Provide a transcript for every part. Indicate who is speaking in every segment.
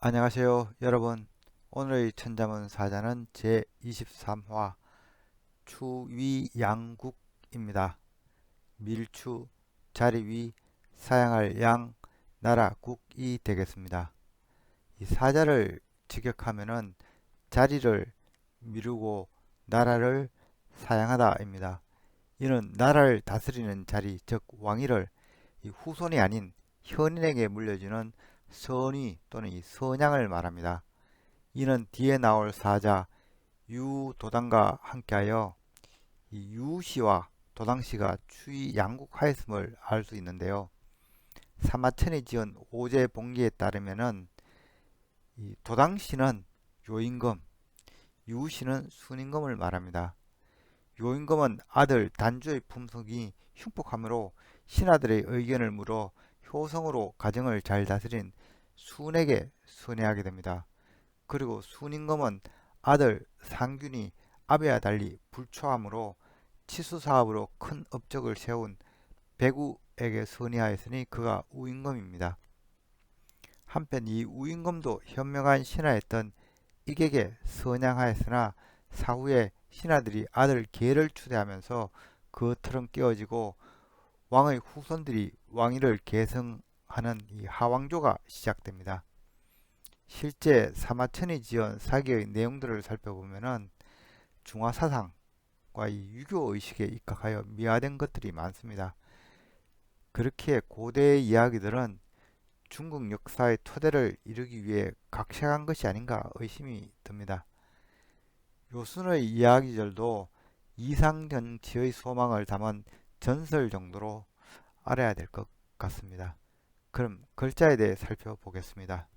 Speaker 1: 안녕하세요, 여러분. 오늘의 천자문 사자는 제23화 추위양국입니다. 밀추, 자리 위, 사양할 양, 나라, 국이 되겠습니다. 이 사자를 직역하면은 자리를 미루고 나라를 사양하다입니다. 이는 나라를 다스리는 자리, 즉 왕위를 이 후손이 아닌 현인에게 물려주는 선위 또는 이 선양을 말합니다. 이는 뒤에 나올 사자 유도당과 함께하여 이 유씨와 도당씨가 추위 양국하였음을 알 수 있는데요. 사마천이 지은 오제봉기에 따르면은 이 도당씨는 요임금, 유씨는 순임금을 말합니다. 요임금은 아들 단주의 품성이 흉폭하므로 신하들의 의견을 물어 효성으로 가정을 잘 다스린 순에게 순회하게 됩니다. 그리고 순임금은 아들 상균이 아베와 달리 불초함으로 치수사업으로 큰 업적을 세운 배구에게 선의하였으니 그가 우임금입니다. 한편 이 우임금도 현명한 신하였던 이객에 선양하였으나 사후에 신하들이 아들 계를 추대하면서 그 틀은 깨어지고 왕의 후손들이 왕위를 계승하는 이 하왕조가 시작됩니다. 실제 사마천이 지은 사기의 내용들을 살펴보면은 중화사상과 이 유교의식에 입각하여 미화된 것들이 많습니다. 그렇기에 고대의 이야기들은 중국 역사의 토대를 이루기 위해 각색한 것이 아닌가 의심이 듭니다. 요순의 이야기들도 이상정치의 소망을 담은 전설 정도로 알아야 될 것 같습니다. 그럼 글자에 대해 살펴보겠습니다.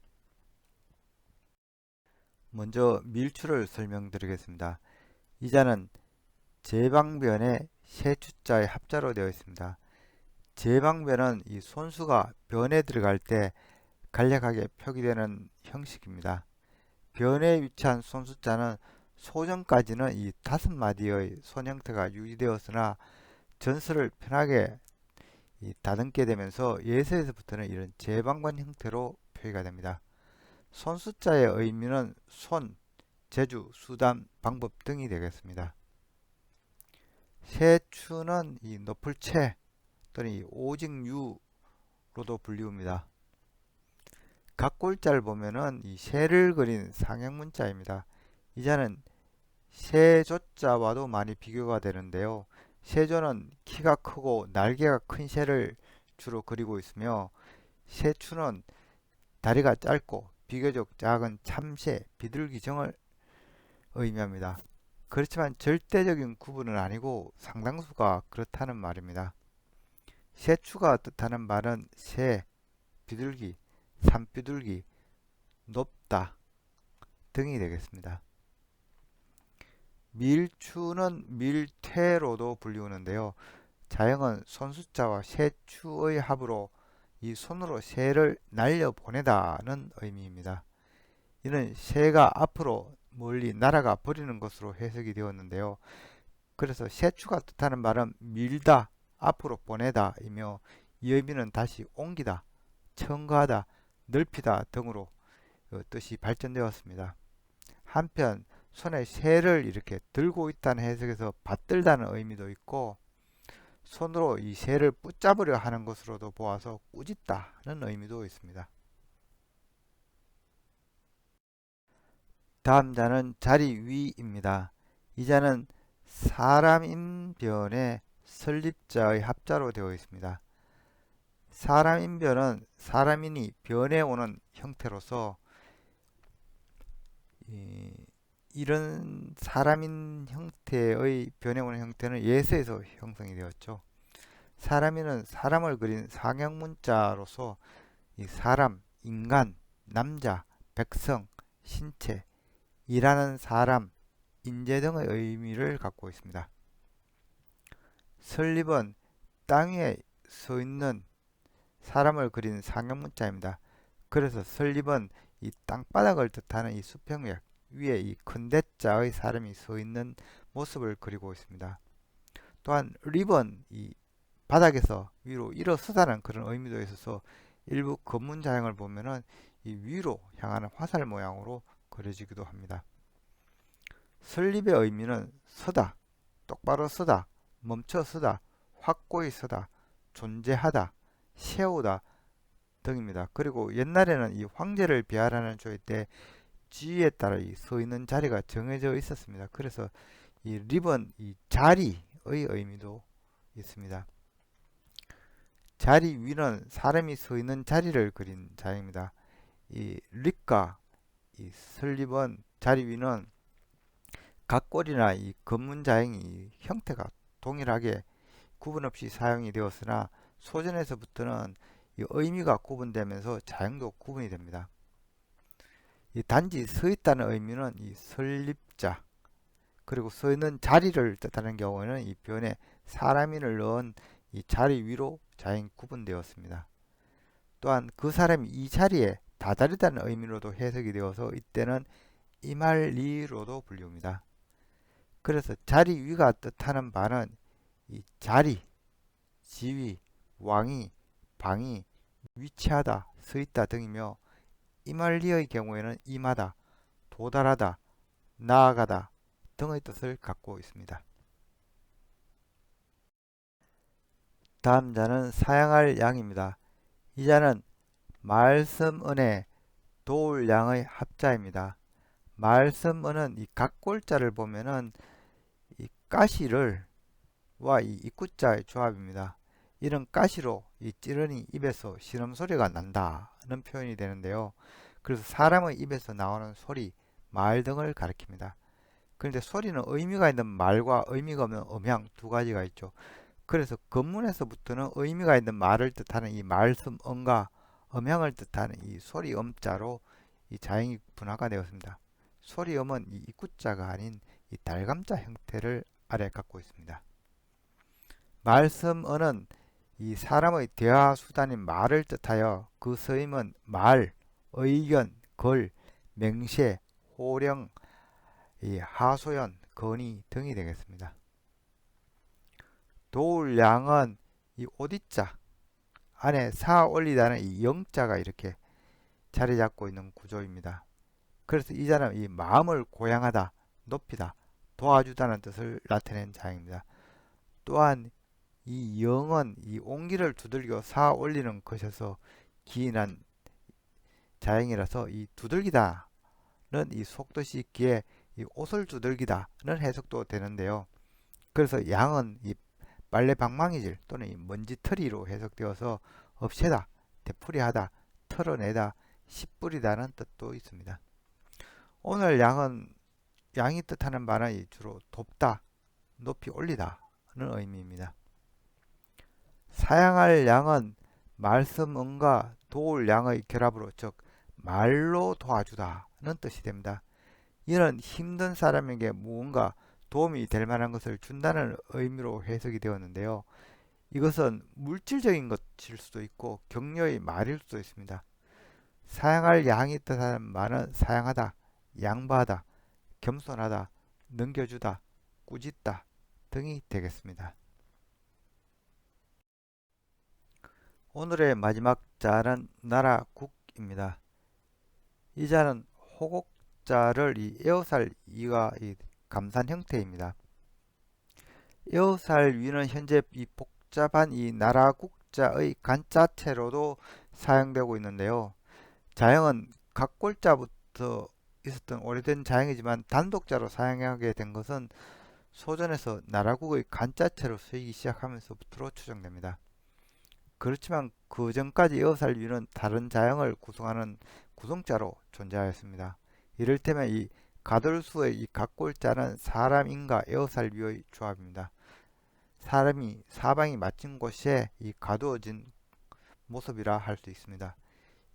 Speaker 1: 먼저 밀추를 설명드리겠습니다. 이 자는 제방변에 세추자의 합자로 되어 있습니다. 제방변은 이 손수가 변에 들어갈 때 간략하게 표기되는 형식입니다. 변에 위치한 손수자는 소전까지는 이 5마디의 손 형태가 유지되었으나 전설을 편하게 다듬게 되면서 예서에서부터는 이런 제방관 형태로 표기가 됩니다. 손수자의 의미는 손, 재주, 수단, 방법 등이 되겠습니다. 세추는 이 높을 채 또는 이 오직유로도 불리웁니다. 각골자를 보면은 이 새를 그린 상형문자입니다. 이 자는 세조자와도 많이 비교가 되는데요. 세조는 키가 크고 날개가 큰 새를 주로 그리고 있으며 세추는 다리가 짧고 비교적 작은 참새, 비둘기정을 의미합니다. 그렇지만 절대적인 구분은 아니고 상당수가 그렇다는 말입니다. 세추가 뜻하는 말은 새, 비둘기, 산비둘기, 높다 등이 되겠습니다. 밀추는 밀퇴로도 불리우는데요. 자영은 손수자와 세추의 합으로 이 손으로 새를 날려보내다는 의미입니다. 이는 새가 앞으로 멀리 날아가 버리는 것으로 해석이 되었는데요. 그래서 세추가 뜻하는 말은 밀다, 앞으로 보내다이며 이 의미는 다시 옮기다, 첨가하다, 넓히다 등으로 뜻이 발전되었습니다. 한편 손에 새를 이렇게 들고 있다는 해석에서 받들다는 의미도 있고 손으로 이 새를 붙잡으려 하는 것으로도 보아서 꾸짖다는 의미도 있습니다. 다음 자는 자리 위입니다. 이 자는 사람인변에 설립자의 합자로 되어 있습니다. 사람인변은 사람인이 변해 오는 형태로서 이런 사람인 형태의 변해 오는 형태는 예서에서 형성이 되었죠. 사람인은 사람을 그린 상형문자로서 이 사람, 인간, 남자, 백성, 신체, 일하는 사람, 인재 등의 의미를 갖고 있습니다. 설립은 땅 위에 서 있는 사람을 그린 상형문자입니다. 그래서 설립은 이 땅바닥을 뜻하는 이 수평 위에 이 큰대자의 사람이 서 있는 모습을 그리고 있습니다. 또한 립은 이 바닥에서 위로 일어서다는 그런 의미도 있어서 일부 검문 자형을 보면은 이 위로 향하는 화살 모양으로 그려지기도 합니다. 설립의 의미는 서다, 똑바로 서다, 멈춰 서다, 확고히 서다, 존재하다, 세우다 등입니다. 그리고 옛날에는 이 황제를 비하하는 조회 때 지위에 따라 이 서 있는 자리가 정해져 있었습니다. 그래서 이 립은 이 자리의 의미도 있습니다. 자리 위는 사람이 서 있는 자리를 그린 자입니다. 이 립과 이 설립은 자리 위는 각골이나 이 검문자행이 형태가 동일하게 구분 없이 사용이 되었으나 소전에서부터는 이 의미가 구분되면서 자형도 구분이 됩니다. 이 단지 서 있다는 의미는 이 설립자, 그리고 서 있는 자리를 뜻하는 경우에는 이 변에 사람인을 넣은 이 자리 위로 자행이 구분되었습니다. 또한 그 사람이 이 자리에 다다르다는 의미로도 해석이 되어서 이때는 이말리로도 불립니다. 그래서 자리 위가 뜻하는 바는 이 자리, 지위, 왕위, 방위, 위치하다, 서 있다 등이며 이말리의 경우에는 임하다, 도달하다, 나아가다 등의 뜻을 갖고 있습니다. 다음 자는 사양할 양입니다. 이 자는 말씀은에 도울 양의 합자입니다. 말씀은은 이 각골자를 보면은 이 가시를 와 이 입구자의 조합입니다. 이런 가시로 이 찌르니 입에서 신음소리가 난다는 표현이 되는데요. 그래서 사람의 입에서 나오는 소리, 말 등을 가리킵니다. 그런데 소리는 의미가 있는 말과 의미가 없는 음향 두 가지가 있죠. 그래서 건문에서부터는 의미가 있는 말을 뜻하는 이 말씀 음과 음향을 뜻하는 이 소리 음자로 이 자행이 분화가 되었습니다. 소리 음은 이 입구자가 아닌 이 달감자 형태를 아래 갖고 있습니다. 말씀 음은 이 사람의 대화 수단인 말을 뜻하여 그 서임은 말, 의견, 글, 맹세, 호령, 이 하소연, 건의 등이 되겠습니다. 도울 양은 이 오디자 안에 사 올리다는 이 영자가 이렇게 자리 잡고 있는 구조입니다. 그래서 이 자는 이 마음을 고양하다, 높이다, 도와주다는 뜻을 나타낸 자입니다. 또한 이 영은 이 옹기를 두들겨 사 올리는 것에서 기인한 자행이라서 이 두들기다는 이 속뜻이 있기에 이 옷을 두들기다는 해석도 되는데요. 그래서 양은 이 빨래 방망이질 또는 이 먼지털이로 해석되어서 없애다, 되풀이하다, 털어내다, 씨 뿌리다는 뜻도 있습니다. 오늘 양이 뜻하는 바는 주로 돕다, 높이 올리다는 의미입니다. 사양할 양은 말씀음과 도울 양의 결합으로 즉 말로 도와주다는 뜻이 됩니다. 이는 힘든 사람에게 무언가 도움이 될 만한 것을 준다는 의미로 해석이 되었는데요. 이것은 물질적인 것일 수도 있고 격려의 말일 수도 있습니다. 사양할 양이 뜻하는 말은 사양하다, 양보하다, 겸손하다, 넘겨주다, 꾸짖다 등이 되겠습니다. 오늘의 마지막 자는 나라국입니다. 이 자는 호곡자를 이 에어살 이가 이 감산 형태입니다. 에어살 위는 현재 이 복잡한 이 나라국자의 간자체로도 사용되고 있는데요. 자형은 각골자부터 있었던 오래된 자형이지만 단독자로 사용하게 된 것은 소전에서 나라국의 간자체로 쓰이기 시작하면서부터 추정됩니다. 그렇지만 그 전까지 에어살 위는 다른 자형을 구성하는 구성자로 존재하였습니다. 이를테면 이 가돌수의 이 각골자는 사람인과 에어살 위의 조합입니다. 사람이 사방이 맞춘 곳에 이 가두어진 모습이라 할 수 있습니다.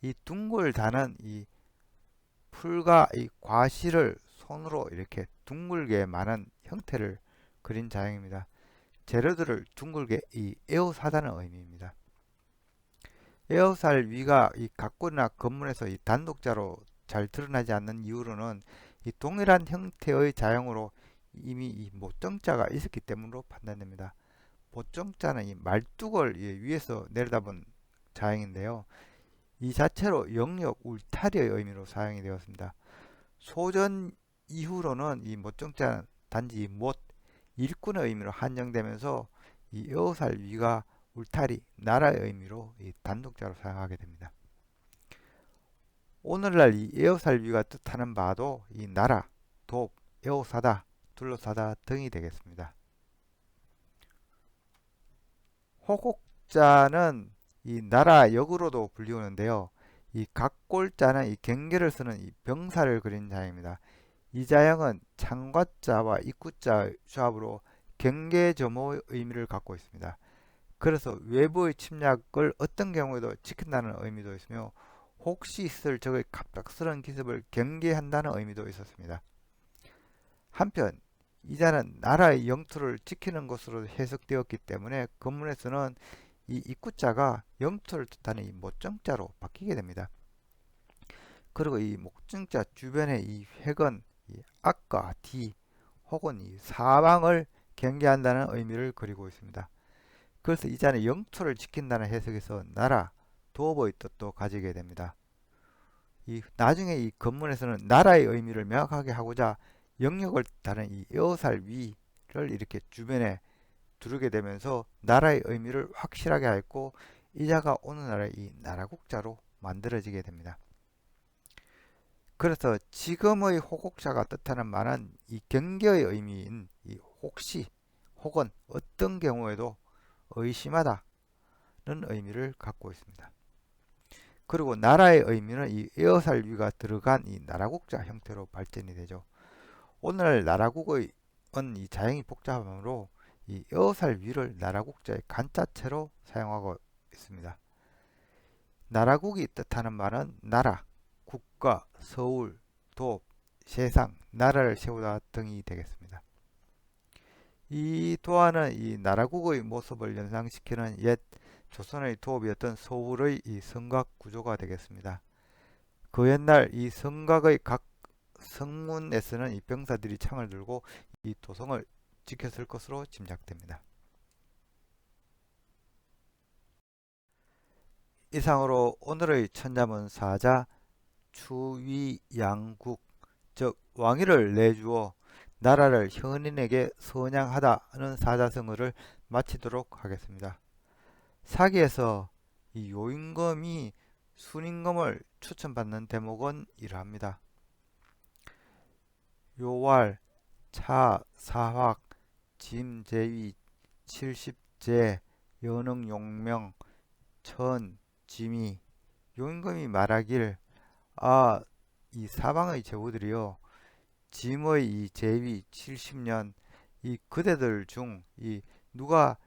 Speaker 1: 이 둥글다는 이 풀과 이 과실을 손으로 이렇게 둥글게 마는 형태를 그린 자형입니다. 재료들을 둥글게 이 에워사다는 의미입니다. 에어살 위가 이 각골이나 건문에서 이 단독자로 잘 드러나지 않는 이유로는 이 동일한 형태의 자형으로 이미 이 모정자가 있었기 때문으로 판단됩니다. 모정자는 이 말뚝을 위에서 내려다본 자형인데요. 이 자체로 영역 울타리의 의미로 사용이 되었습니다. 소전 이후로는 이 못정자는 단지 못, 일꾼의 의미로 한정되면서 이 에오살 위가 울타리, 나라의 의미로 이 단독자로 사용하게 됩니다. 오늘날 이 에오살 위가 뜻하는 바도 이 나라, 돕, 에오사다, 둘러사다 등이 되겠습니다. 호곡자는 이 나라 역으로도 불리우는데요. 이 각골자는 이 경계를 쓰는 이 병사를 그린 자입니다. 이 자형은 창과자와 입구자의 조합으로 경계 점호의 의미를 갖고 있습니다. 그래서 외부의 침략을 어떤 경우에도 지킨다는 의미도 있으며 혹시 있을 적의 갑작스러운 기습을 경계한다는 의미도 있었습니다. 한편 이 자는 나라의 영토를 지키는 것으로 해석되었기 때문에 건문에서는 이 입구자가 영토를 뜻하는 이 못정자로 바뀌게 됩니다. 그리고 이 목정자 주변의 이 획은 이 앞과 뒤 혹은 이 사방을 경계한다는 의미를 그리고 있습니다. 그래서 이 자는 영토를 지킨다는 해석에서 나라, 도읍의 뜻도 가지게 됩니다. 나중에 이 건문에서는 나라의 의미를 명확하게 하고자 영역을 뜻하는 이 에오살 위를 이렇게 주변에 두르게 되면서 나라의 의미를 확실하게 하였고 이 자가 오늘날의 이 나라국자로 만들어지게 됩니다. 그래서 지금의 호곡자가 뜻하는 말은 이 경계의 의미인 이 혹시 혹은 어떤 경우에도 의심하다는 의미를 갖고 있습니다. 그리고 나라의 의미는 이 에어살 위가 들어간 이 나라국자 형태로 발전이 되죠. 오늘 나라국의 이 자형이 복잡하므로 이 에어살 위를 나라국자의 간자체로 사용하고 있습니다. 나라국이 뜻하는 말은 나라, 국가, 서울, 돕, 세상, 나라를 세우다 등이 되겠습니다. 이 도안은 이 나라국의 모습을 연상시키는 옛 조선의 도읍이었던 서울의 이 성곽 구조가 되겠습니다. 그 옛날 이 성곽의 각 성문에서는 이 병사들이 창을 들고 이 도성을 지켰을 것으로 짐작됩니다. 이상으로 오늘의 천자문 사자 추위양국 즉 왕위를 내주어 나라를 현인에게 선양하다는 사자성어를 마치도록 하겠습니다. 사기에서 이 요임금이 순임금을 추천받는 대목은 이러합니다. 요왈, 차, 사확, 짐, 제위, 70제, 연흥, 용명, 천, 짐이 요임금이 말하길 이 사방의 제후들이요 짐의 이 제위 70년 이 그대들 중 이 누가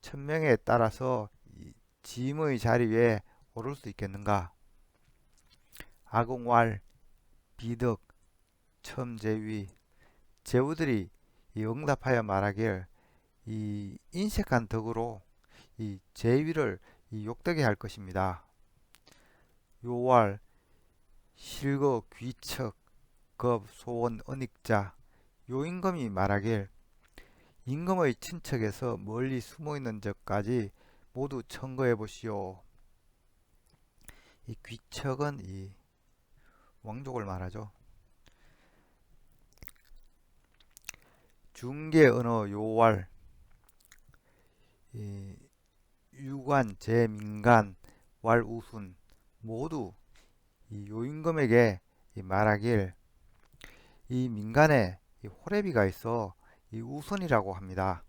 Speaker 1: 천명에 따라서 이 짐의 자리에 오를 수 있겠는가? 아궁왈, 비덕, 첨제위 제후들이 이 응답하여 말하길 이 인색한 덕으로 이 제위를 이 욕되게 할 것입니다. 요왈, 실거, 귀척, 급, 소원, 은익자 요임금이 말하길 임금의 친척에서 멀리 숨어있는 적까지 모두 청거해 보시오. 이 귀척은 이 왕족을 말하죠. 중개 언어 요왈 이 유관 제민간 왈우순 모두 이 요임금에게 이 말하길 이 민간에 이 호래비가 있어 이 우선이라고 합니다.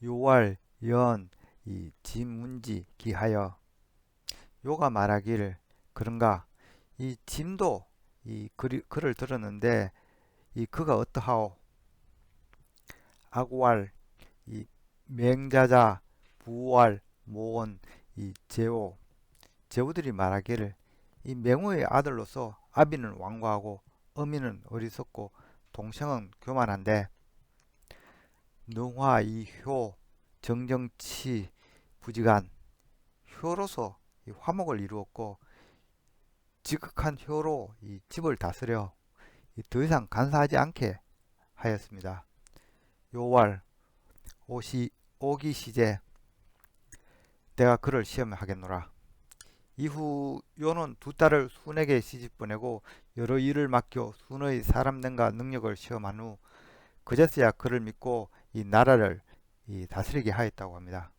Speaker 1: 요왈 연 이 짐문지 기하여 요가 말하길 그런가 이 짐도 이 글을 들었는데 이 그가 어떠하오 악왈 이 맹자자 부왈 모원 이 제호 제후들이 말하기를 이 맹호의 아들로서 아비는 완고하고 어미는 어리석고 동생은 교만한데 능화 이효 정정치 부지간 효로서 이 화목을 이루었고 지극한 효로 이 집을 다스려 더 이상 간사하지 않게 하였습니다. 요왈 오기시제 내가 그를 시험하겠노라. 이후 요는 두 딸을 순에게 시집 보내고 여러 일을 맡겨 순의 사람됨과 능력을 시험한 후 그제서야 그를 믿고 이 나라를 다스리게 하였다고 합니다.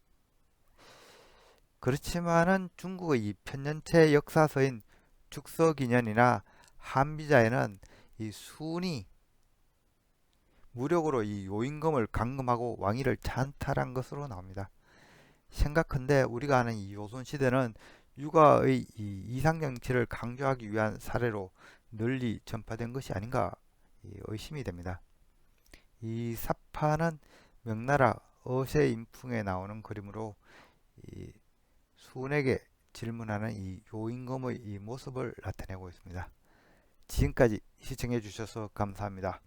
Speaker 1: 그렇지만은 중국의 이 편년체 역사서인 축서기년이나 한비자에는 이 순이 무력으로 이 요임금을 감금하고 왕위를 찬탈한 것으로 나옵니다. 생각컨대 우리가 아는 이 조선시대는 육아의 이 이상정치를 강조하기 위한 사례로 널리 전파된 것이 아닌가 의심이 됩니다. 이 사파는 명나라 어세인풍에 나오는 그림으로 이 순에게 질문하는 이 요임금의 이 모습을 나타내고 있습니다. 지금까지 시청해 주셔서 감사합니다.